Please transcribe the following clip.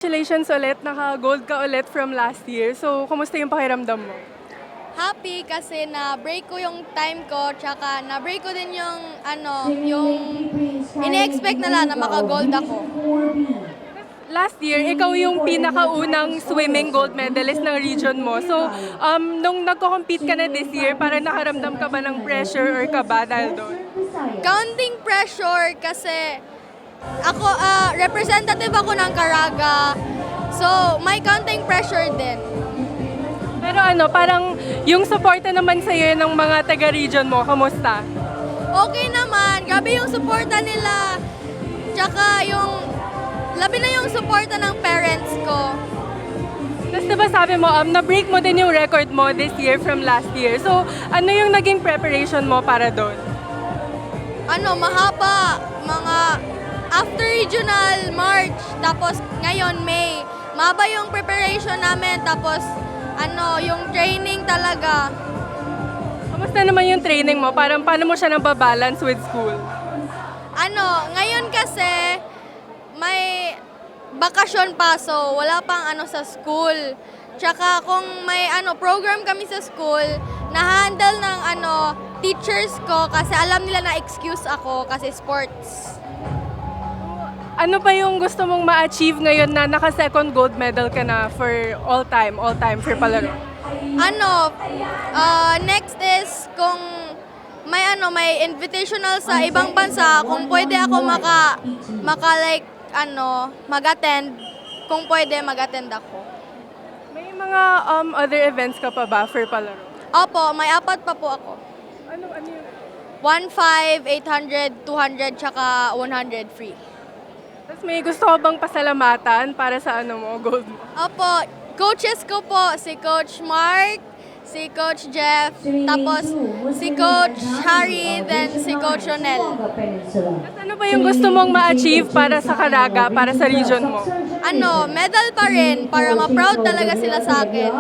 Congratulations ulit, naka-gold ka ulit from last year. So, kumusta yung pakiramdam mo? Happy kasi na-break ko yung time ko, tsaka na-break ko din yung ini-expect nila na maka-gold ako. Last year, ikaw yung pinakaunang swimming gold medalist ng region mo. So, nung nagko-compete ka na this year, parang nakaramdam ka ba ng pressure or kaba dahil doon? Counting pressure kasi ako, representative ako ng Caraga. So, may counting pressure din. Pero parang yung suporta naman sa'yo ng mga taga-region mo, kamusta? Okay naman, grabe yung suporta nila. Tsaka labi na yung suporta ng parents ko. Tapos diba sabi mo, na-break mo din yung record mo this year from last year. So, ano yung naging preparation mo para doon? Mahaba, mga after regional March, tapos ngayon May. Mahaba yung preparation namin, tapos yung training talaga. Kamusta naman yung training mo? Parang paano mo siya nababalance with school? Ngayon kasi may bakasyon pa, so wala pang sa school. Tsaka kung may program kami sa school, na-handle ng teachers ko kasi alam nila na excuse ako kasi sports. Ano pa yung gusto mong ma-achieve ngayon na naka-second gold medal ka na for all time for palaro? Next is kung may invitational sa ibang bansa, kung pwede ako mag-attend, kung pwede mag-attend ako. May mga other events ka pa ba for palaro? Opo, may 4 pa po ako. Ano yun? 1,500, 800, 200, tsaka 100 free. Tapos may gusto ka bang pasalamatan para sa gold mo? Opo, coaches ko po, si Coach Mark, si Coach Jeff, tapos si Coach Harry, then si Coach Ronel. Tapos ano pa yung gusto mong ma-achieve para sa Caraga, para sa region mo? Medal pa rin, para ma-proud talaga sila sa akin.